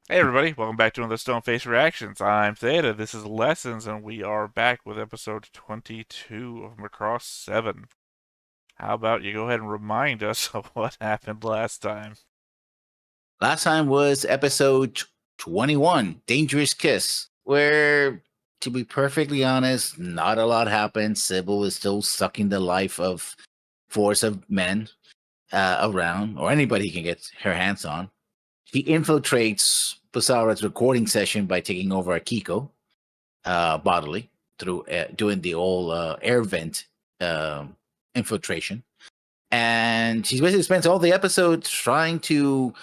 Hey everybody, welcome back to another Stone Face Reactions. I'm Theta, this is Lessons, and we are back with episode 22 of Macross 7. How about you go ahead and remind us of what happened last time? Last time was episode 21, Dangerous Kiss, where, to be perfectly honest, not a lot happened. Sybil is still sucking the life of force of men around, or anybody he can get her hands on. She infiltrates Basara's recording session by taking over Akiko bodily through doing the old air vent um infiltration. And she basically spends all the episode trying to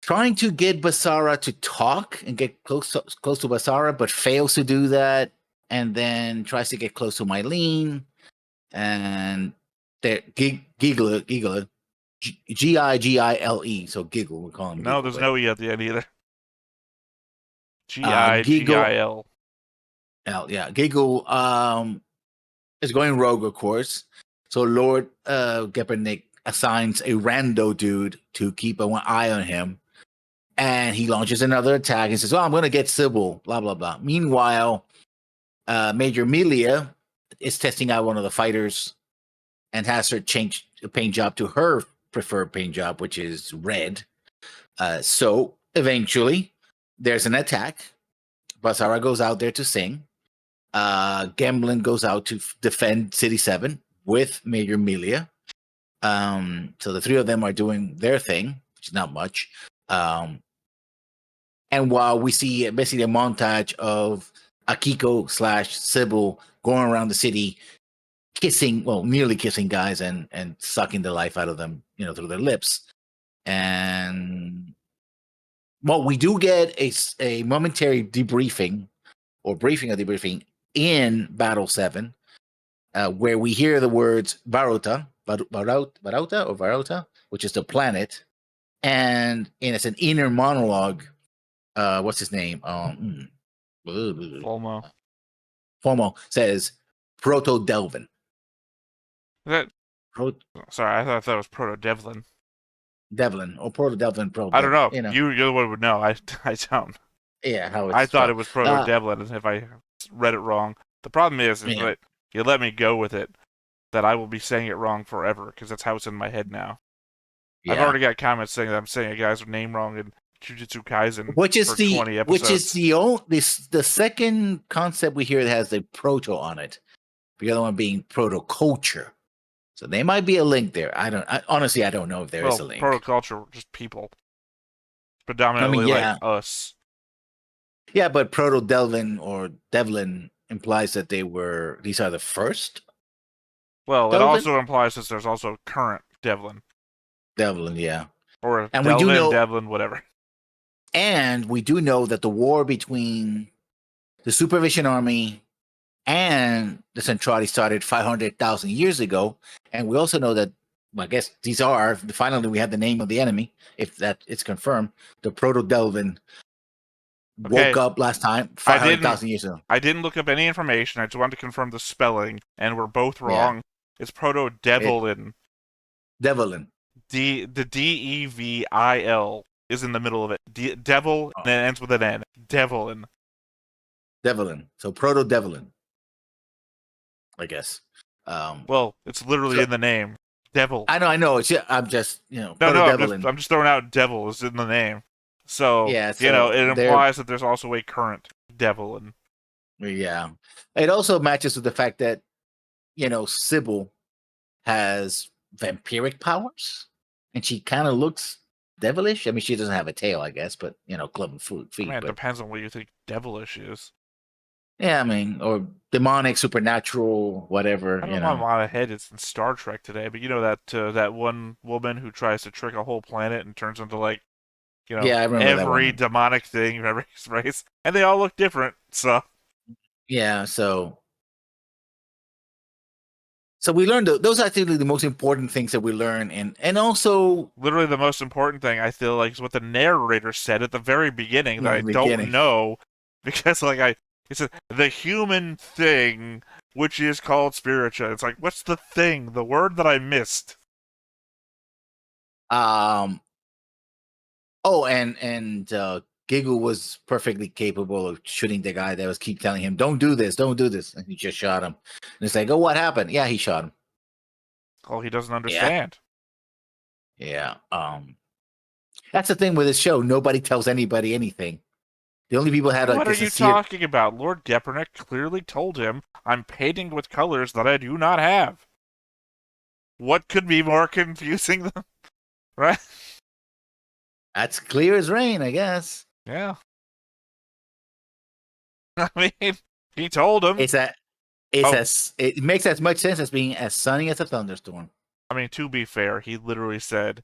get Basara to talk and get close to Basara, but fails to do that, and then tries to get close to Mylene and there Giggle Gigile. So Giggle, we call him No, Giggle, there's but no E at the end either. Giggle. Gigil. Yeah, Giggle is going rogue, of course. So Lord Geppernick assigns a rando dude to keep an eye on him. And he launches another attack and says, "Oh, I'm going to get Sybil." Blah blah blah. Meanwhile, Major Melia is testing out one of the fighters and has her change a paint job to her preferred paint job, which is red. So eventually, there's an attack. Basara goes out there to sing. Gemlin goes out to defend City 7 with Major Melia. So the three of them are doing their thing, which is not much. Um, And while we see basically a montage of Akiko slash Sybil going around the city, kissing, well, nearly kissing guys and sucking the life out of them, through their lips. And well, we do get a momentary debriefing or briefing of debriefing in Battle 7, where we hear the words Varota, which is the planet. And it's an inner monologue. What's his name? Fulmo. Fomo says Proto Delvin. That, Pro- sorry, I thought that was Proto Devlin. Devlin or Proto Delvin, Proto I don't Devlin. know. You're the one who would know. I don't. Yeah, how it's I thought it spelled. was Proto Uh, Devlin if I read it wrong. The problem is yeah, that you let me go with it, that I will be saying it wrong forever because that's how it's in my head now. I've yeah. already got comments saying that I'm saying a guy's name wrong in Jujutsu Kaisen Which is for the 20 which is episodes. the only this the second concept we hear that has the proto on it. The other one being proto culture. So there might be a link there. Honestly, I don't know if there is Well, a link. protoculture, just people, I mean, predominantly like yeah, us. yeah, but Proto Delvin or Devlin implies that these are the first Well, it Delvin. also implies that there's also current Devlin Devlin, yeah. or And we do Delvin, know Devlin, whatever. And we do know that the war between the Supervision Army and the Centrati started 500,000 years ago. And we also know that, well, I guess finally we have the name of the enemy, if that it's confirmed. The Proto Delvin woke Okay, up last time I didn't 500,000 years ago. I didn't look up any information. I just wanted to confirm the spelling, and we're both Yeah. wrong. It's Proto It, Devlin. Devlin. The Devil is in the middle of it. Devil, Oh, and it ends with an N. Devlin. Devlin. So Proto Devlin, I guess. Um, Well, it's literally so in the name. Devil. I know. I'm just, No, Proto no, Devlin. I'm just throwing out devil is in the name. So, Yeah. So it they're implies that there's also a current devil and Yeah. It also matches with the fact that, Sybil has vampiric powers and she kind of looks devilish. I mean, she doesn't have a tail, I guess, but, club and I mean feet. it But depends on what you think devilish is. yeah, I mean, or demonic, supernatural, whatever, I don't know why my head is in Star Trek today, but you know that one woman who tries to trick a whole planet and turns into like, Yeah, I remember that every one. demonic thing of every race, and they all look different. So Yeah. So we learned those are actually the most important things that we learn. And also, literally the most important thing I feel like is what the narrator said at the very beginning that in I the don't beginning, know because it said the human thing which is called spiritual. It's like what's the thing? The word that I missed. um, Oh, and Giggle was perfectly capable of shooting the guy that was keep telling him, "Don't do this, don't do this," and he just shot him. And it's like, "Oh, what happened?" Yeah, he shot him. Oh, he doesn't Yeah, understand. yeah. That's the thing with this show. Nobody tells anybody anything. The only people had like What are a you sincere. talking about? Lord Geppernick clearly told him, I'm painting with colors that I do not have. What could be more confusing than, right? That's clear as rain, I guess. Yeah. I mean, he told him. It's a, it's Oh, as it makes as much sense as being as sunny as a thunderstorm. I mean, to be fair, he literally said,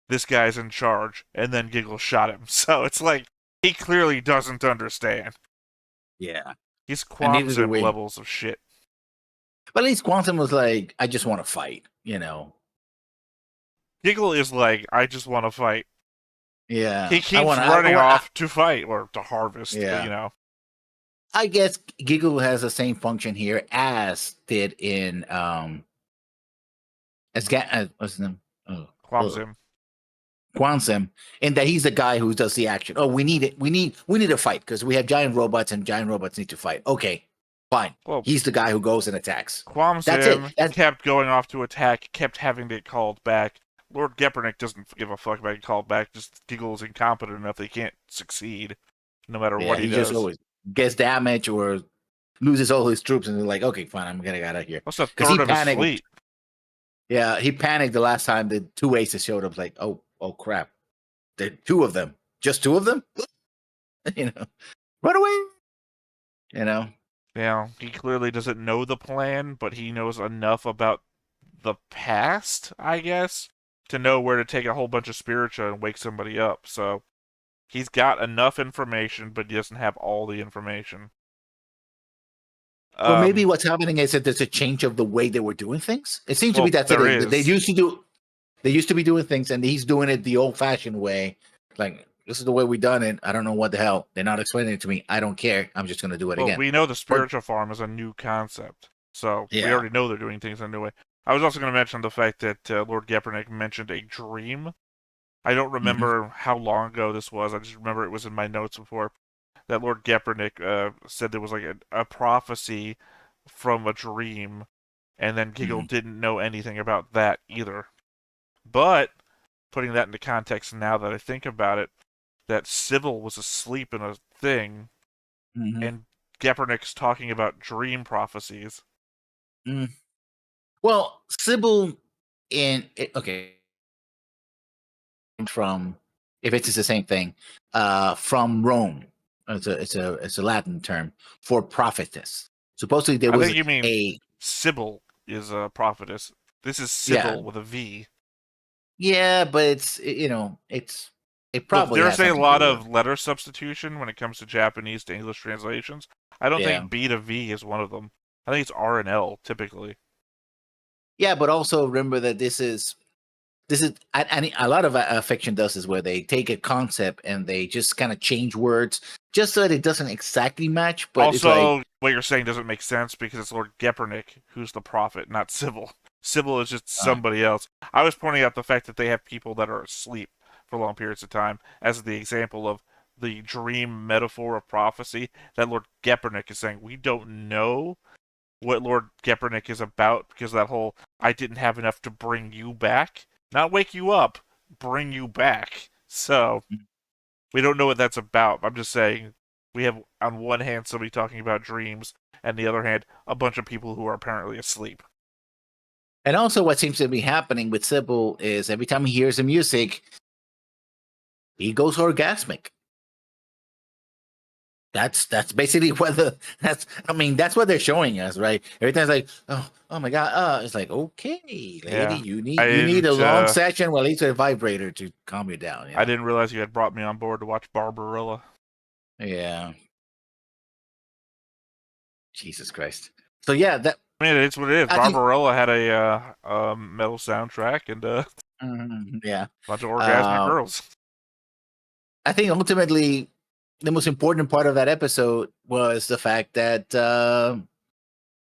this guy's in charge, and then Giggle shot him. So it's like, he clearly doesn't understand. Yeah, He's and neither do Quamsim we. levels of shit. But at least Quantum was like, "I just want to fight," you know. Giggle is like, I just want to fight. Yeah, He keeps running off to fight, or to harvest, but yeah. you know. I guess Giggle has the same function here as did in what's his name? Oh, Quamsim. Quansim, in that he's the guy who does the action. Oh, we need it. We need a fight because we have giant robots and giant robots need to fight. Okay, fine. Well, He's the guy who goes and attacks. That's it. Quamsim That's kept going off to attack, kept having to get called back. Lord Geppernick doesn't give a fuck about getting called back, just Giggle is incompetent enough that he can't succeed, no matter yeah. what he He just does. always gets damaged or loses all his troops, and they're like, okay, fine, I'm gonna get out of here What's a because he third of his panicked. fleet? Yeah, he panicked the last time the two aces showed up. Like, oh crap, the two of them, just two of them. You know, run away. You know. Yeah, he clearly doesn't know the plan, but he knows enough about the past, I guess, to know where to take a whole bunch of spiritual and wake somebody up. So he's got enough information, but he doesn't have all the information. Or maybe Um, what's happening is that there's a change of the way they were doing things. It seems to be well, that's there it. They is. used to do. They used to be doing things, and he's doing it the old-fashioned way. Like this is the way we done it. I don't know what the hell. They're not explaining it to me. I don't care. I'm just gonna do it Well, again. we know the But spiritual farm is a new concept, so we yeah. already know they're doing things a new way. I was also going to mention the fact that Lord Geppernick mentioned a dream. I don't Hmm. remember how long ago this was. I just remember it was in my notes before that Lord Geppernick said there was like a prophecy from a dream, and then Giggle Hmm. didn't know anything about that either. But putting that into context now that I think about it, that Sybil was asleep in a thing, Hmm. and Geppernick's talking about dream prophecies. Mm. Well, Sybil okay from if it's the same thing from Rome. It's a Latin term for prophetess. Supposedly there I was think you mean a Sybil is a prophetess. This is yeah. Sybil with a V. Yeah, but it Look, probably there's has a something to lot do with it. of letter substitution when it comes to Japanese to English translations. I don't Yeah. think B to V is one of them. I think it's R and L typically. Yeah, but also remember that this is and a lot of fiction does is where they take a concept and they just kind of change words just so that it doesn't exactly match, but it's like Also, what you're saying doesn't make sense because it's Lord Geppernick who's the prophet, not Sybil. Sybil is just uh, somebody else. I was pointing out the fact that they have people that are asleep for long periods of time as the example of the dream metaphor of prophecy that Lord Geppernick is saying we don't know what Lord Geppernick is about because that whole I didn't have enough to bring you back, not wake you up, bring you back. So we don't know what that's about. I'm just saying we have on one hand somebody talking about dreams, and the other hand a bunch of people who are apparently asleep. and also what seems to be happening with Sybil is every time he hears the music, he goes orgasmic. That's basically what that's I mean that's what they're showing us, right? Every time it's like, oh my god, it's like, okay, lady, Yeah, you I need a didn't. long session while it's a vibrator to calm you down, I didn't realize you had brought me on board to watch Barbarella. Yeah. Jesus Christ. So yeah, that I mean, it's what it is. I think Barbarella had a metal soundtrack and a yeah. bunch of orgasmic Uh, girls. I think ultimately the most important part of that episode was the fact that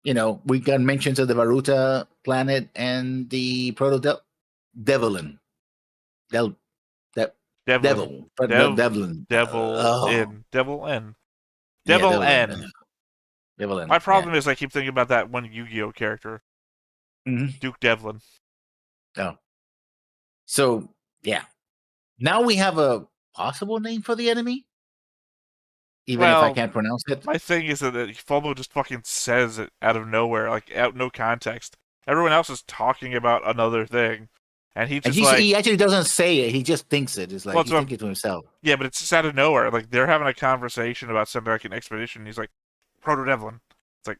we got mentions of the Baruta planet and the Proto Devilin. Del that Devlin. Devlin. Devil Oh, in. Devil N. yeah, Devil Devlin. N. Devlin. My Yeah. problem is I keep thinking about that one Yu-Gi-Oh character, Mm-hmm. Duke Devlin. Oh. So yeah. Now we have a possible name for the enemy, even if I Well, can't pronounce it. my thing is that FOMO just fucking says it out of nowhere, like out no context. Everyone else is talking about another thing, and he And just like, he actually doesn't say it. He just thinks it. It's well, like it's he's thinking to himself. yeah, but it's just out of nowhere. Like they're having a conversation about something like an expedition. And he's like, Proto Devlin. It's like,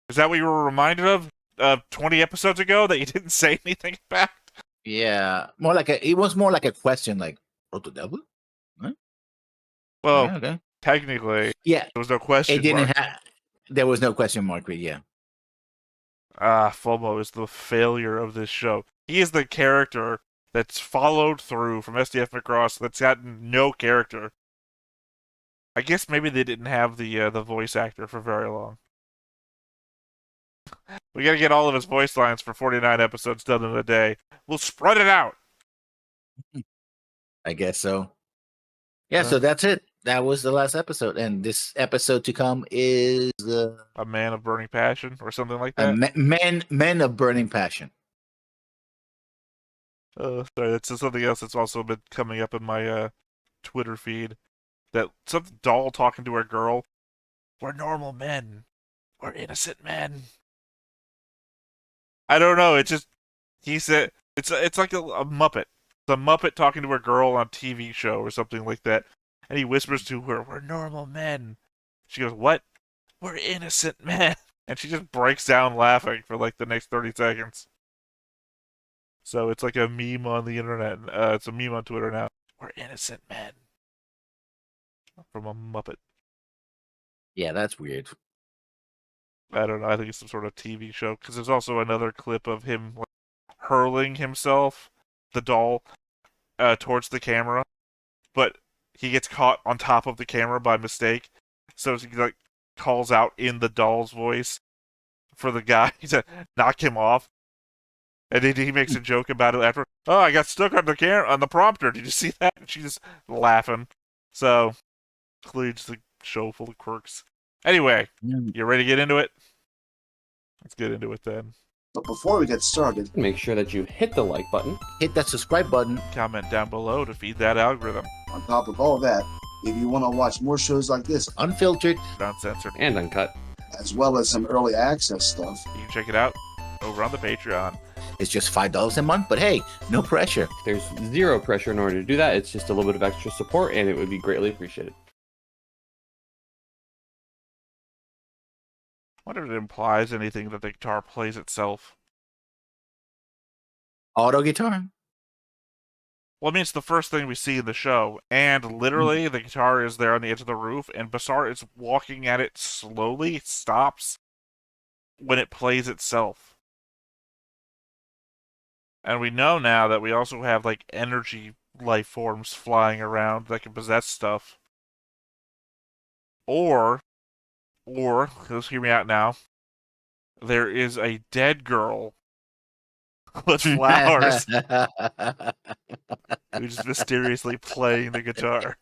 is that what you were reminded of 20 episodes ago that you didn't say anything about? Yeah, it was more like a question, like Proto Devil. Huh? Well, Yeah, okay. technically, Yeah, there was no it question didn't mark. have. There was no question mark. But yeah, FOMO is the failure of this show. He is the character that's followed through from SDF Macross that's got no character. I guess maybe they didn't have the voice actor for very long. We gotta get all of his voice lines for 49 episodes done in a day. We'll spread it out. I guess so. Yeah, so that's it. That was the last episode, and this episode to come is A Man of Burning Passion or something like a that. men of burning passion. Sorry, that's just something else that's also been coming up in my Twitter feed. That some doll talking to a girl. We're normal men. We're innocent men. I don't know. It just he said it's like a Muppet. It's a Muppet talking to a girl on a TV show or something like that, and he whispers to her, "We're normal men." She goes, "What? We're innocent men," and she just breaks down laughing for like the next 30 seconds. So it's like a meme on the internet. It's a meme on Twitter now. We're innocent men from a Muppet. Yeah, that's weird. I don't know. I think it's some sort of TV show because there's also another clip of him like, hurling himself, the doll, towards the camera, but he gets caught on top of the camera by mistake. So he like calls out in the doll's voice for the guy to knock him off, and then he makes a joke about it after. Oh, I got stuck on the prompter. Did you see that? And she's laughing. So clearly just a show full of quirks. Anyway, you ready to get into it? Let's get into it then. But before we get started, Make sure that you hit the like button. Hit that subscribe button. Comment down below to feed that algorithm. on top of all that, if you want to watch more shows like this, Unfiltered. Uncensored. And uncut. as well as some early access stuff, You can check it out over on the Patreon. It's just $5 a month, but hey, no pressure. There's zero pressure in order to do that. It's just a little bit of extra support, and it would be greatly appreciated. I wonder if it implies anything that the guitar plays itself. Auto guitar. Well, I mean, it's the first thing we see in the show, and literally the guitar is there on the edge of the roof, and Basar is walking at it slowly, stops when it plays itself. And we know now that we also have, like, energy life forms flying around that can possess stuff. Or, let's hear me out now, there is a dead girl with flowers who's mysteriously playing the guitar.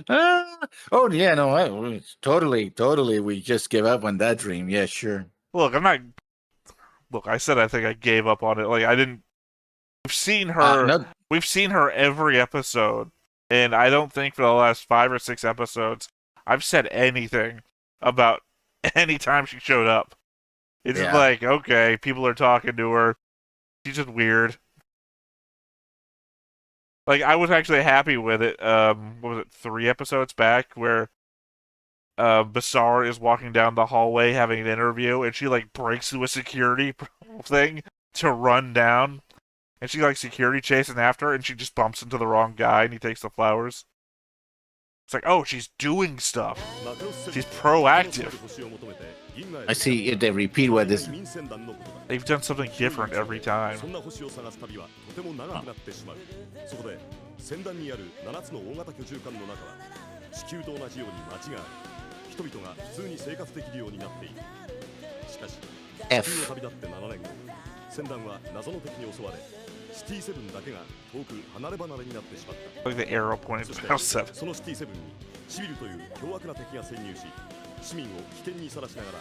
Oh yeah, no, totally. We just give up on that dream. Yeah, sure. Look, I said I think I gave up on it. Like, I didn't. We've seen her. No, We've seen her every episode, and I don't think for the last 5 or 6 episodes I've said anything about any time she showed up. It's just Yeah. like, okay, people are talking to her. She's just weird. Like, I was actually happy with it. What was it, 3 episodes back, where Basar is walking down the hallway having an interview, and she like breaks through a security thing to run down, and she like security chasing after her, and she just bumps into the wrong guy, and he takes the flowers. It's like, oh, she's doing stuff. She's proactive. I see if they repeat what this. They've done something different every time. そこで先端にある7つの大型居住艦の中は地球と同じように街があり人々が普通に生活できるようになっているしかし地球を F 旅立って7年後先端は謎の敵に襲われシティセブンだけが遠く離れ離れになってしまった。 Like the arrow pointing そし to て Battle 7. そのシティセブンにシビルという凶悪な敵が潜入し、市民を危険にさらしながら、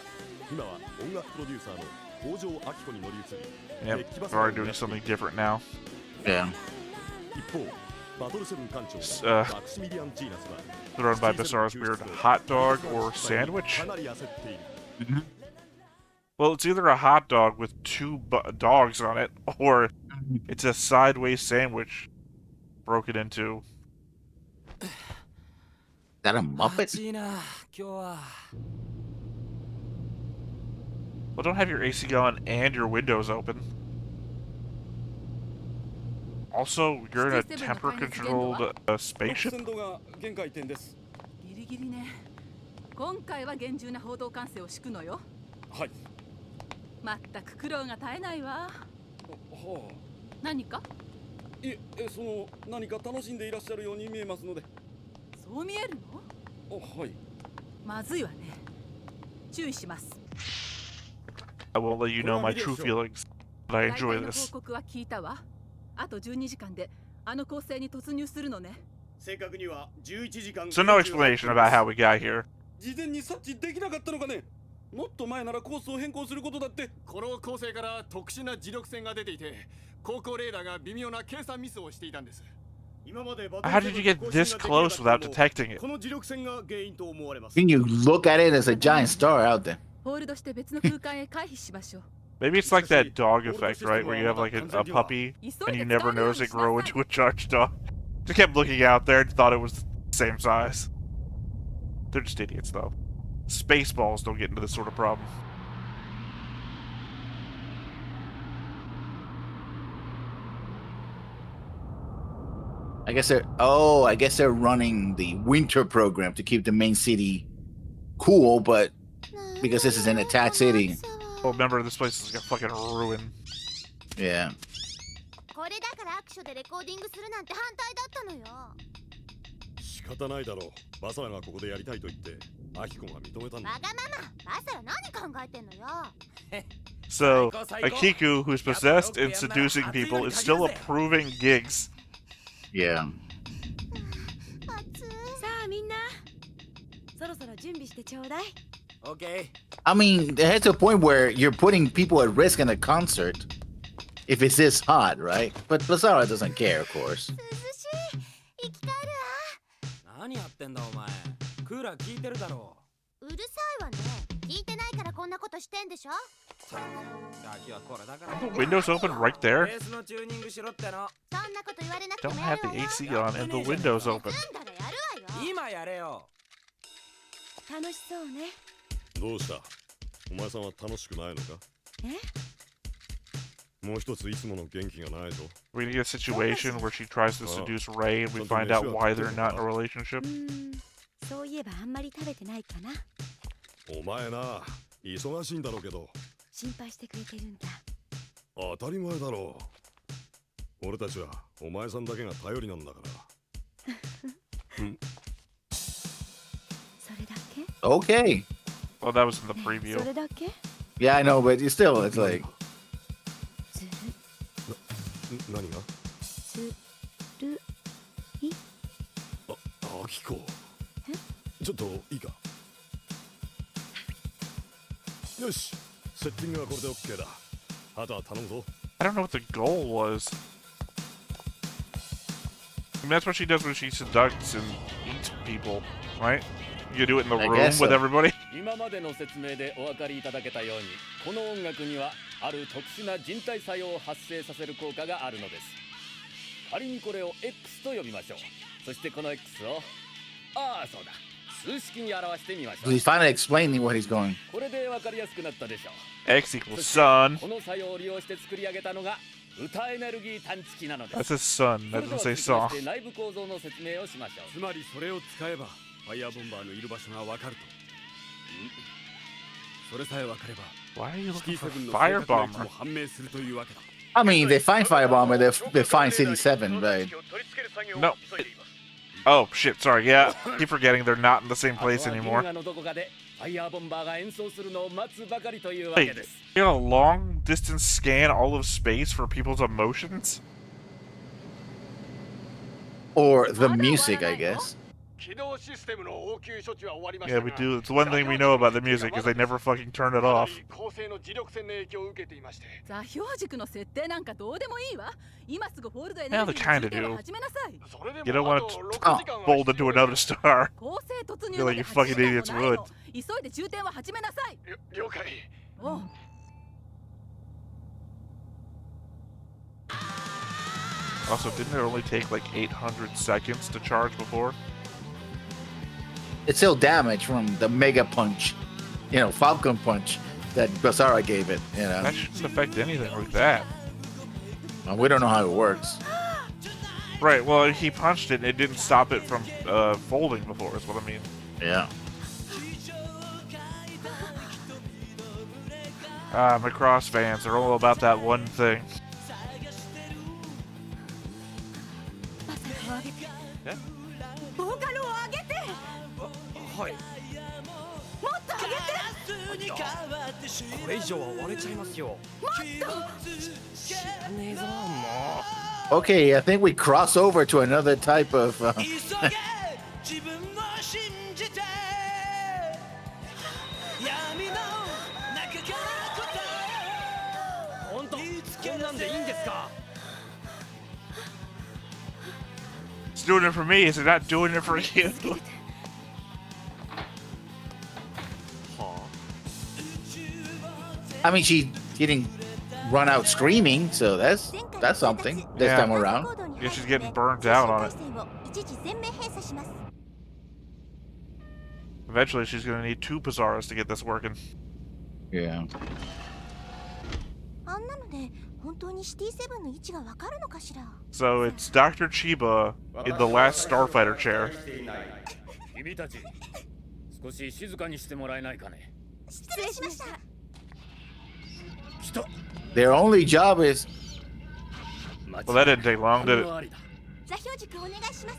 今は音楽プロデューサーの北条明子に乗り移り、 Yep, they're already doing something different now. Yeah. 一方、バトルセブン艦長 マクシミリアン・ジーナスは Thrown by Bizarro's weird hot dog or sandwich? かなり焦っている。 Well, it's either a hot dog with two dogs on it, or it's a sideways sandwich broken into. Is that a Muppet? Well, don't have your AC on and your windows open. Also, you're in a temper-controlled spaceship? 線路が限界点です。ギリギリね。今回は厳重な報道管制を敷くのよ。はい。まったく苦労が絶えないわ。はあ。何か？その何か楽しんでいらっしゃるように見えますので。そう見えるの？はい。まずいわね。注意します。I won't let you know my true feelings, but I enjoy 大体の this. 報告は聞いたわ。あと12時間であの構成に突入するのね。正確には11時間。 So no explanation about how we got here. 事前に察知できなかったのかね。もっと前ならコースを変更することだって。この構成から特殊な磁力線が出ていて、航行レーダーが微妙な計算ミスをしていたんです。 How did you get this close without detecting it? この磁力線が原因と思われます。 Can you look at it as a giant star out there? ホールドして別の空間へ回避しましょう。 Maybe it's like that dog effect, right? Where you have like a puppy and you never notice it grow into a charged dog. Just kept looking out there and thought it was the same size. They're just idiots, though. Spaceballs don't get into this sort of problem. I guess they're running the winter program to keep the main city cool, but because this is an attack city. Well, remember, this place is like a fucking ruin. Yeah. これだから握手でレコーディングするなんて反対だったのよ。仕方ないだろう。バサラがここでやりたいと言って、アキコが認めたんだ。わがまま、バサラ何考えてんのよ。 So, Akiku, who's possessed and seducing people, is still approving gigs. Yeah. さあみんな、そろそろ準備してちょうだい。 OK。 I mean, there's a point where you're putting people at risk in a concert if it's this hot, right? But Lazara doesn't care, of course. 涼しい。生き返るわ。何やってんだお前。クーラー効いてるだろうるさいわね。聞いてないからこんなことしてんでしょ。ガキはこれだから。 The windows open right there. ベースのチューニングしろっての。そんなこと言われなくて Don't もや have るわ the よ。 AC on and the windows open. 済んだらやるわよ。今やれよ。楽しそうね。どうした？お前さんは楽しくないのか？もう一ついつもの元気がないぞ。 We're gonna get a situation where she tries to seduce Ray and we find out why they're not in a relationship. そういえばあんまり食べてないかな。お前な、忙しいんだろうけど。心配してくれてるんだ。当たり前だろう。俺たちはお前さんだけが頼りなんだから。それだけ？ Okay. Well, that was in the preview. それだけ？ Yeah, I know, but still, it's like. ず何が？するい？アキコ。ちょっといいか？よし、セッティングはこれで OK だ。あとは頼むぞ。I don't know what the goal was. I mean, that's what she does when she seducts and eats people, right? You do it in the I room guess with so. everybody. 今までの説明でお分かりいただけたように、この音楽にはある特殊な人体作用を発生させる効果があるのです。仮にこれを X と呼びましょう。そしてこの X をそうだ、数式に表してみましょう。 He's finally explaining what he's going. これで分かりやすくなったでしょう。 X equals sun. この作用を利用して作り上げたのが歌エネルギー探知機なので That す。 says sun. そ That れで doesn't は say 続きま saw. して内部構造の説明をしましょう。つまりそれを使えばファイヤーボンバーのいる場所がわかると。それさえわかれば Why are you シテ looking ィ for セブンの fire 正確な位置 bomber? も判明するというわけだ。 I mean, they find Firebomber, they find City 7, right? No. Oh, shit. Sorry. Yeah. Keep forgetting they're not in the same place あとは anymore. 銀河のどこかでファイヤーボンバーが演奏するのを待つばかりというわけ Wait, です。 you got a long distance scan all of space for people's emotions? or the music, I guess. 起動システムの応急処置は終わりまし Yeah, た we が do. It's one thing we know about the music is they never fucking turn it かな off. り高性の磁力線の影響を受けていまして座標軸の設定なんかどうでもいいわ。今すぐフォールドエ Yeah, ネ they ルギー kinda の充填 do. を始めなさい。それで You don't もあ want と to 6時間は fold 必 into 要 another です star. 構成突入 Feel ま like で you 8 fucking 時間も idiots ない would. の。急いで充填を始めなさい。了解 おう Also, didn't it only take like 800 seconds to charge before? It's still damage from the mega punch, Falcon punch that Basara gave it. That shouldn't affect anything like that. We don't know how it works. Right, well, he punched it and it didn't stop it from folding before, is what I mean. Yeah. Macross fans are all about that one thing. ボーカルを上げて。はいもっと上げて。これ以上は割れちゃいますよ Okay, I think we cross over to another type of. 本当こんなんでいいんですか It's doing it for me, is it not doing it for you? I mean, she didn't run out screaming, so that's something this Yeah. time around. Yeah, she's getting burned out on it. 一時全面閉鎖します Eventually, she's gonna need 2 Pizarros to get this working. Yeah. あんなので本当にシティセブンの位置がわかるのかしら So it's Dr. Chiba in the last Starfighter chair. 君たち少し静かにしてもらえないかね。失礼しました来た。 Their only job is. Well, that didn't take long, did it? 座標軸お願いします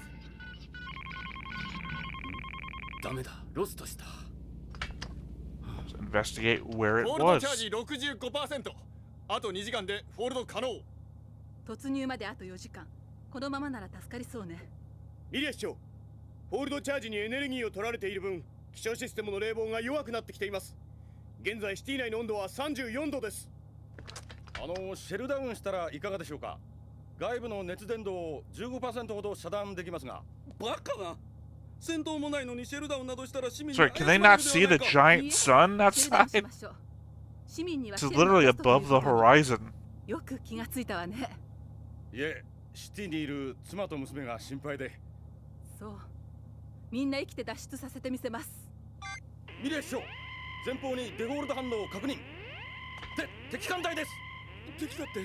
ダメだ、ロストした。 Investigate where フォ it ールドチャー was. ジ 65%あと2時間でフォールド可能突入まであと4時間。このままなら助かりそうね。ミリア市長、ホールドチャージにエネルギーを取られている分、気象システムの冷房が弱くなってきています。現在シティ内の温度は34度です。シェルダウンしたらいかがでしょうか。外部の熱伝導を 15% ほど遮断できますが。バカな戦闘もないのにシェルダウンなどしたら市民に Sorry, can they not see the giant sun 停電し outside? ましょう。市民には It's シェルダー literally ポストという above the ことで horizon. よく気がついたわね。いえ、シティにいる妻と娘が心配で。そう。みんな生きて脱出させてみせます。ミリア市長、前方にデゴールド反応を確認。敵艦隊です。敵だって。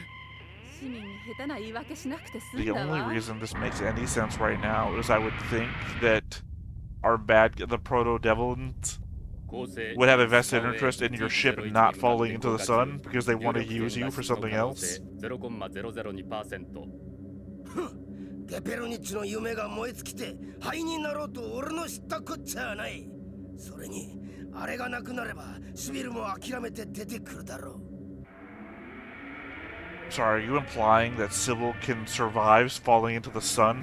市民に下手な言い訳しなくて済 The んだ only わ。 reason this makes any sense right now is I would think that the proto-devils would have a vested interest in your ship not falling into the sun because they want to use you for something else. 0.002%。ゲペロニッチの夢が燃え尽きて灰になろうと俺の知ったこっちゃない。それにあれがなくなればシビルも諦めて出てくるだろう。 Sorry, are you implying that Sybil can survive falling into the sun?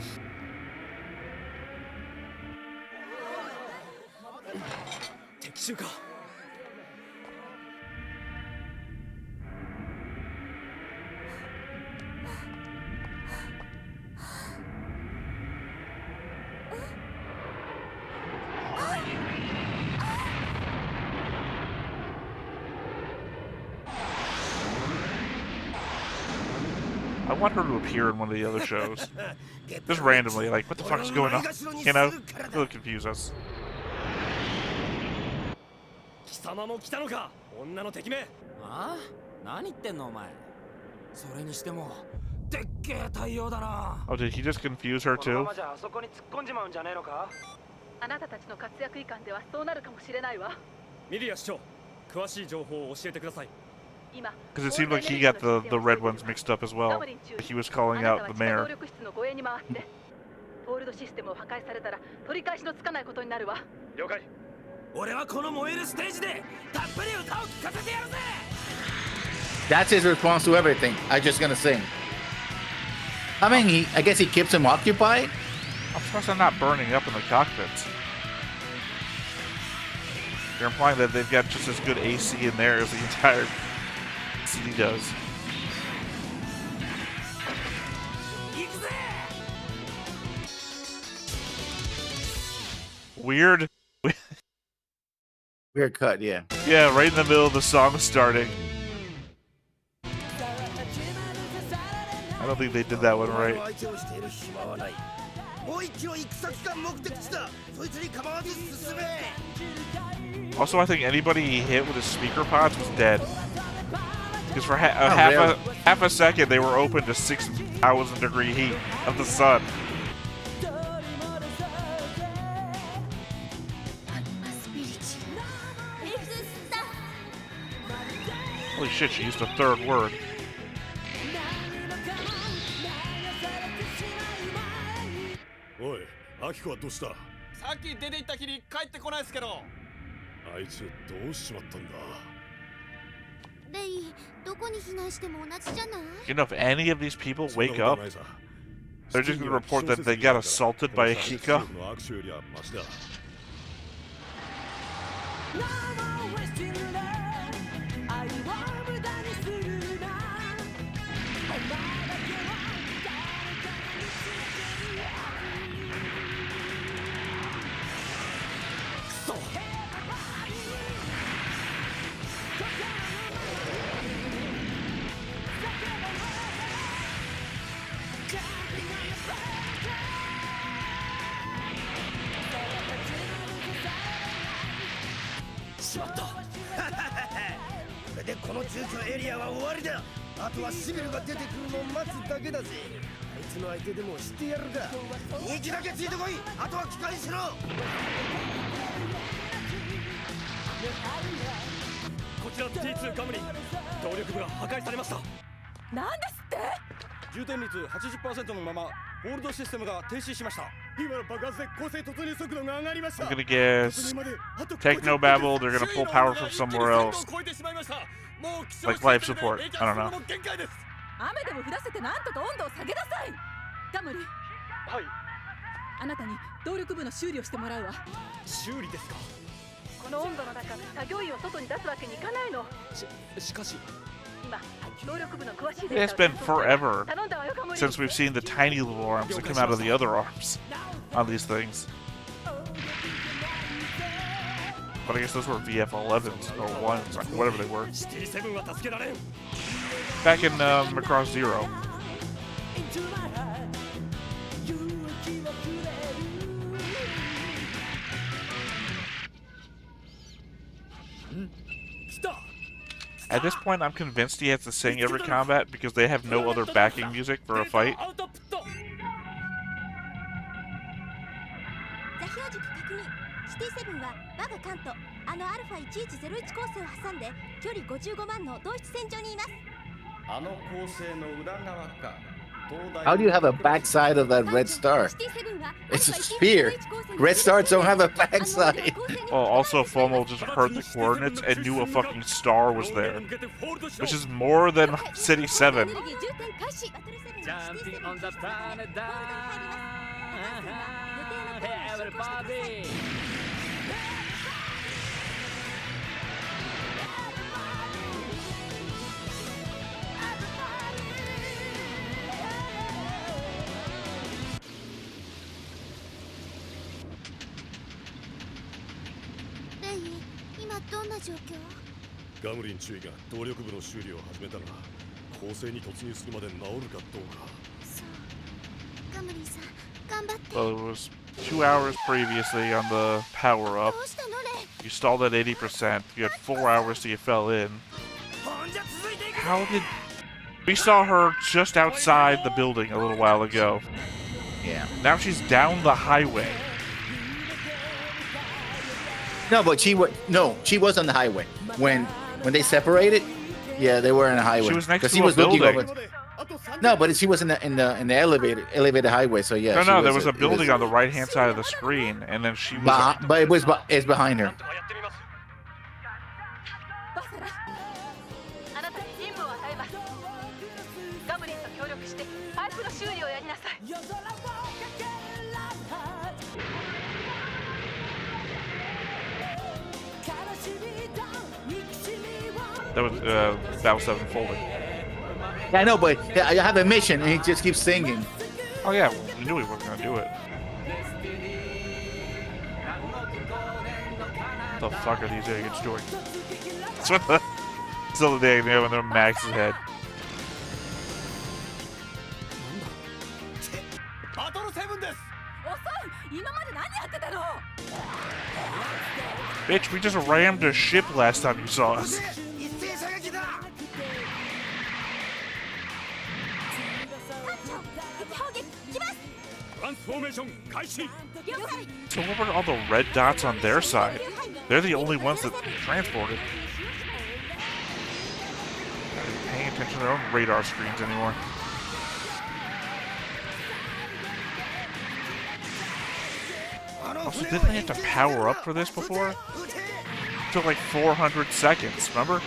敵襲か I want her to appear in one of the other shows. Just randomly, like, what the fuck is going on? You know? It'll confuse us. 貴様も来たのか女の敵めああ何言ってんのお前それにしてもでっけえ太陽だな Oh, did he just confuse her too? じゃあそこに突っ込んじまうんじゃねえのかあなたたちの活躍以下ではそうなるかもしれないわ。ミリア市長詳しい情報を教えてください 今 Because it seemed like he got the red ones mixed up as well. He was calling out the あなたは mayor. 地下動力室の護衛に回ってフォールドシステムを破壊されたら取り返しのつかないことになるわ。了解俺はこの燃えるステージでたっぷり歌を聴かせてやるぜ That's his response to everything. I'm just gonna sing. I mean, I guess he keeps him occupied. I'm surprised they're not burning up in the cockpits. You're implying that they've got just as good AC in there as the entire city does. Weird. Weird cut, yeah. Yeah, right in the middle of the song starting. I don't think they did that one right. Also, I think anybody he hit with his speaker pods was dead. Because for half a second, they were open to 6,000 degree heat of the sun. Holy shit, she used a third word. Oi, Akiko はどうした？さっき出て行ったきり帰ってこないですけど。あいつどうしちまったんだ？レイ、どこに避難しても同じじゃない？ You know, if any of these people wake up, they're just going to report that they got assaulted by Akiko. T2 ガムリン、動力部が破壊されました。なんですって？充填率 80% のままホールドシステムが停止しました。今の爆発で構成突入速度が上がりました。 I'm gonna guess Technobabble, they're gonna pull power from somewhere else. Like life support. I don't know. 雨でも降らせてなんとか温度を下げなさい。ガムリン。はい。あなたに動力部の修理をしてもらうわ。修理ですか？この温度の中、作業員を外に出すわけにいかないの。しかし。 It's been forever since we've seen the tiny little arms that come out of the other arms on these things. But I guess those were VF-11s or 1s, or whatever they were. Back in Macross 0. At this point, I'm convinced he has to sing every combat because they have no other backing music for a fight. シティ7は我が関東あのアルファ1101構成を挟んで距離55万の同一線上にいます。あの構成の裏側か。 How do you have a backside of that red star? It's a sphere. Red stars don't have a backside. Well, also FOMO just heard the coordinates and knew a fucking star was there. Which is more than City 7. Jumping on the planet everybody. Rei, 今どんな状況？ガムリン中尉が動力部の修理を始めたが、構成に突入するまで治るかどうか。そう。ガムリンさん、頑張って。 Well, it was 2 hours previously on the power up. You stalled at 80%. You had 4 hours till you fell in. How did... We saw her just outside the building a little while ago. Yeah. Now she's down the highway. No, but she was on the highway when they separated. Yeah, they were on the highway. She was next to he a was looking building. over. No, but she was in the elevated highway. So yeah. No, there was a building on the right hand side of the screen, and then she was. But it's behind her. That was Battle 7 folding. Yeah, I know, but I have a mission, and he just keeps singing. Oh yeah, we knew he wasn't gonna do it. What the fuck are these idiots doing? It's what the still the day when they're Max's head. Bitch, we just rammed a ship last time you saw us. So what were all the red dots on their side? They're the only ones that transported. Not even paying attention to their own radar screens anymore. Also, didn't they have to power up for this before? It took like 400 seconds, remember?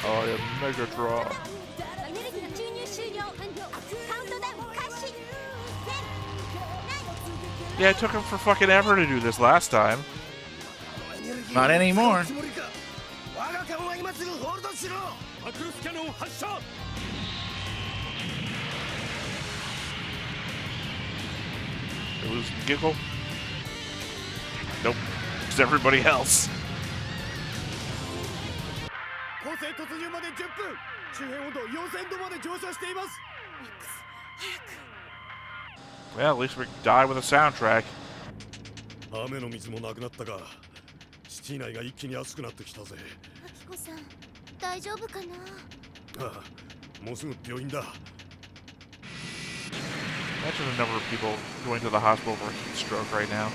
Oh, yeah, Mega Draw. Yeah, it took him for fucking ever to do this last time. Not anymore. They lose Giggle? Nope. It's everybody else. Well, at least we die with a soundtrack. 雨の水もなくなったが、シティ内が一気に熱くなってきたぜ。アキコさん、大丈夫かな？ああ、もうすぐ病院だ。Imagine the number of people going to the hospital for a heat stroke right now.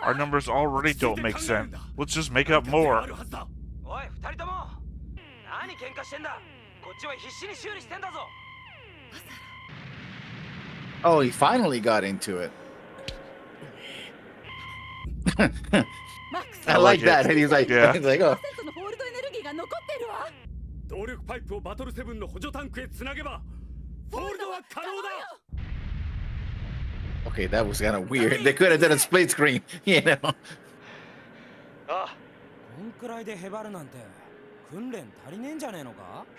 Our numbers already don't make sense. Let's just make up more. Oh, he finally got into it. I like that. And he's like, yeah. He's like, oh. Okay, that was kind of weird. They could have done a split screen, you know.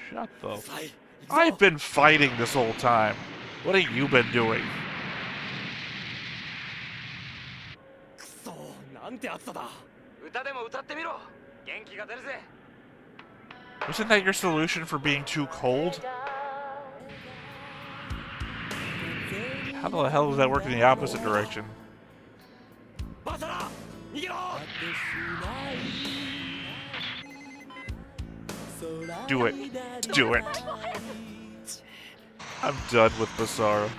Shut the... I've been fighting this whole time. What have you been doing? Wasn't that your solution for being too cold? How the hell does that work in the opposite direction? Do it. Do it. I'm done with Basara.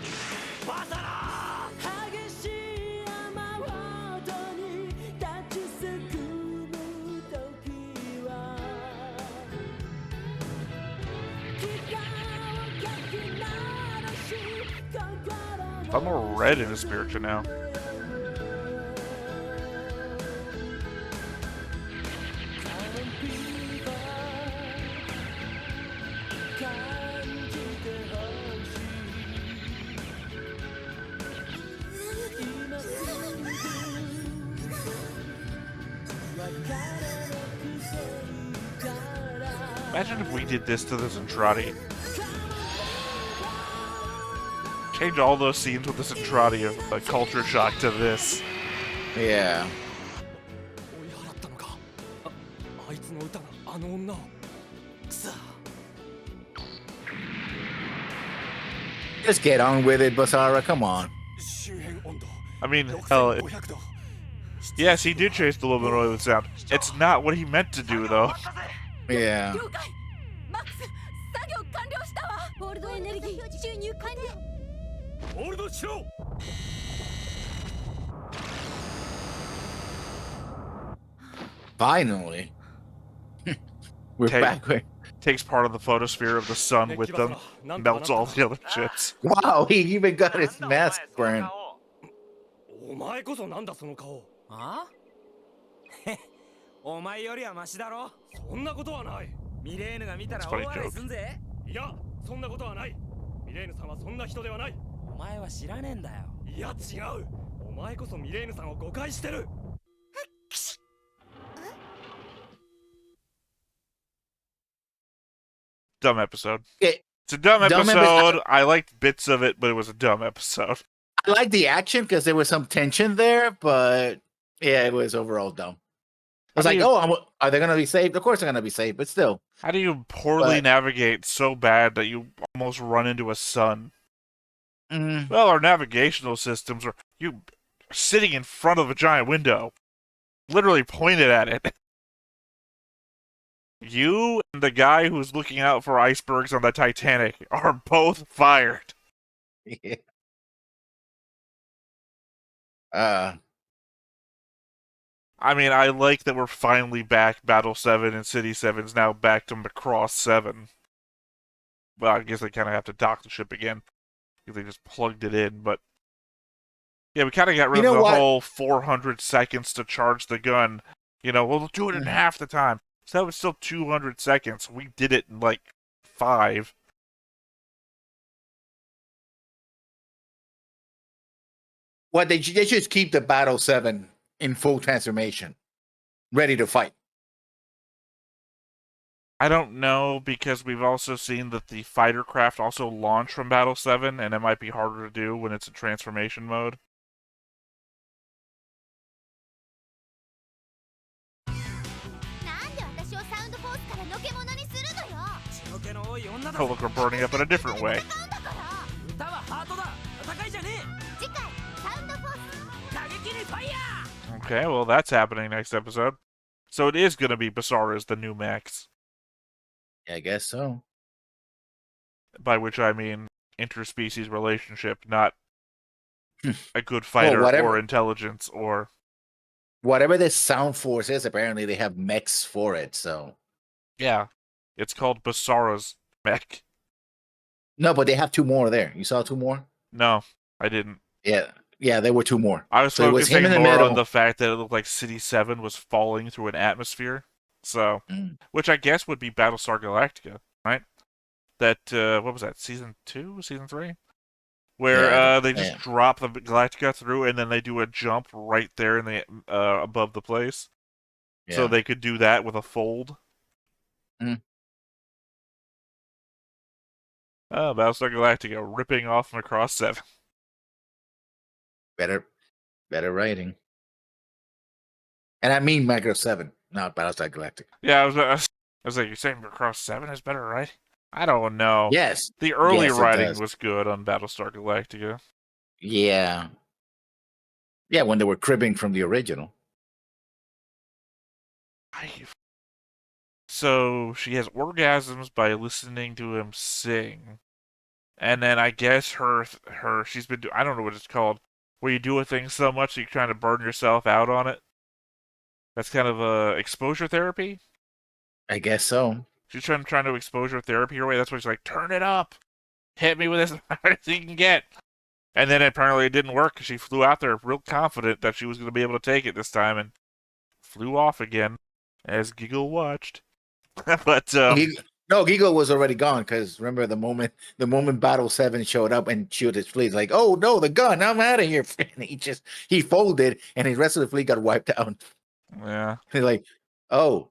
I'm more red in a spiritual now. Imagine if we did this to the Zentradi. Change all those scenes with the Zentradi of a culture shock to this. Yeah. Just get on with it, Basara. Come on. I mean, hell, yes, he did chase the little bit of the sound. It's not what he meant to do, though. Yeah. 完了したわ。ホールドエネルギー注入完了。ホールドしろ。 Finally. We're back. Takes part of the photosphere of the sun with them, melts all the other ships. Wow, he even got his mask burned. お前こそなんだその顔。あお前よりはマシだろ。そんなことはない。ミレーヌが見たら大笑いすんぜ。いや、そんなことはない。ミレーヌさんはそんな人ではない。お前は知らねえんだよ。いや違う。お前こそミレーヌさんを誤解してる。Dumb episode. It's a dumb episode. I liked bits of it, but it was a dumb episode. I liked the action because there was some tension there, but yeah, it was overall dumb. I was like, are they going to be saved? Of course they're going to be saved, but still. How do you poorly navigate so bad that you almost run into a sun? Well, our navigational systems are you sitting in front of a giant window, literally pointed at it. You and the guy who's looking out for icebergs on the Titanic are both fired. Yeah. I mean, I like that we're finally back. Battle 7 and City 7's now back to Macross 7. Well, I guess they kind of have to dock the ship again. Because they just plugged it in, but... Yeah, we kind of got rid of the whole 400 seconds to charge the gun. You know, we'll do it in half the time. So that was still 200 seconds. We did it in, like, 5. What, they just keep the Battle 7 in full transformation, ready to fight? I don't know, because we've also seen that the fighter craft also launch from Battle 7, and it might be harder to do when it's in transformation mode. Oh, look, we're burning up in a different way. Okay, well, that's happening next episode. So it is going to be Basara as the new Max. I guess so. By which I mean interspecies relationship, not a good fighter or intelligence or... Whatever this sound force is, apparently they have mechs for it, so... Yeah. It's called Basara's mech. No, but they have 2 more there. You saw 2 more? No, I didn't. Yeah, there were 2 more. I was focusing more on the fact that it looked like City 7 was falling through an atmosphere. So, which I guess would be Battlestar Galactica, right? That, what was that, Season 2? Season 3? Where they just drop the Galactica through and then they do a jump right there in the above the place. Yeah. So they could do that with a fold. Battlestar Galactica ripping off Macross 7. Better writing. And I mean Macross 7, not Battlestar Galactica. Yeah, I was like, you're saying Macross 7 is better writing? I don't know. Yes. The early writing was good on Battlestar Galactica. Yeah. Yeah, when they were cribbing from the original. So she has orgasms by listening to him sing. And then I guess she's been I don't know what it's called, where you do a thing so much that you're trying to burn yourself out on it. That's kind of exposure therapy? I guess so. She's trying to exposure therapy her way. That's why she's like, turn it up. Hit me with as hard as you can get. And then apparently it didn't work because she flew out there real confident that she was going to be able to take it this time and flew off again as Giggle watched. But no, Giggle was already gone because remember the moment Battle 7 showed up and shielded his fleet, like, oh no, the gun, I'm out of here. And he folded and the rest of the fleet got wiped out. Yeah. He's like, oh.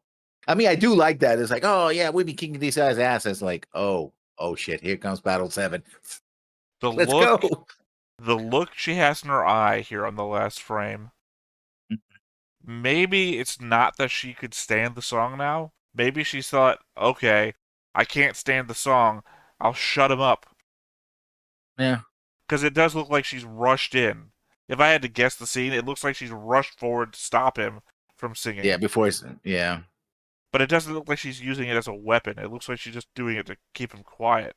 I mean, I do like that. It's like, oh yeah, we've been kicking these guys' asses. Like, oh shit, here comes Battle 7. Let's go. The look she has in her eye here on the last frame. Maybe it's not that she could stand the song now. Maybe she thought, okay, I can't stand the song. I'll shut him up. Yeah. Because it does look like she's rushed in. If I had to guess the scene, it looks like she's rushed forward to stop him from singing. Yeah, before yeah. But it doesn't look like she's using it as a weapon. It looks like she's just doing it to keep him quiet.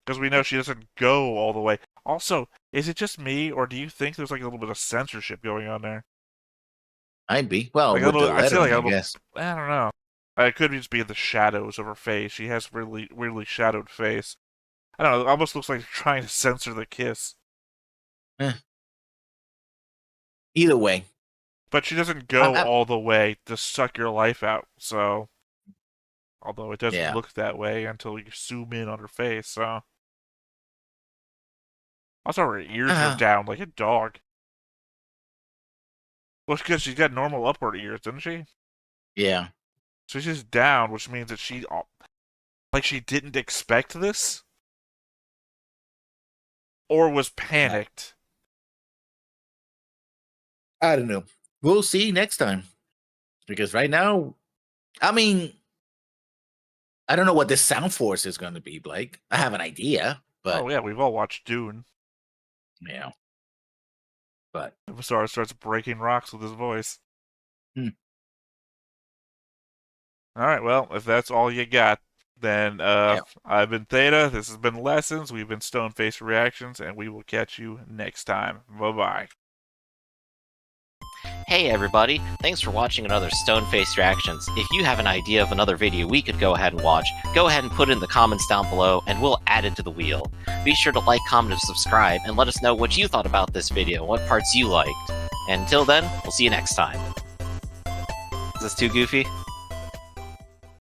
Because we know she doesn't go all the way. Also, is it just me, or do you think there's like a little bit of censorship going on there? I'd be. Well, Like with the I feel lettering, like I guess. I don't know. It could just be the shadows of her face. She has really weirdly shadowed face. I don't know. It almost looks like they're trying to censor the kiss. Either way. But she doesn't go all the way to suck your life out. So, although it doesn't look that way until you zoom in on her face. So, also her ears are down like a dog. Well, because she's got normal upward ears, doesn't she? Yeah. So she's down, which means that she didn't expect this, or was panicked. I don't know. We'll see next time. Because right now, I mean, I don't know what this sound force is going to be, Blake. I have an idea, but Oh yeah, we've all watched Dune. Yeah. But Avatar starts breaking rocks with his voice. All right, well, if that's all you got, then I've been Theta. This has been Lessons. We've been Stoneface Reactions, and we will catch you next time. Bye-bye. Hey everybody, thanks for watching another Stoneface Reactions. If you have an idea of another video we could go ahead and watch, go ahead and put it in the comments down below and we'll add it to the wheel. Be sure to like, comment, and subscribe and let us know what you thought about this video, what parts you liked. And until then, we'll see you next time. Is this too goofy?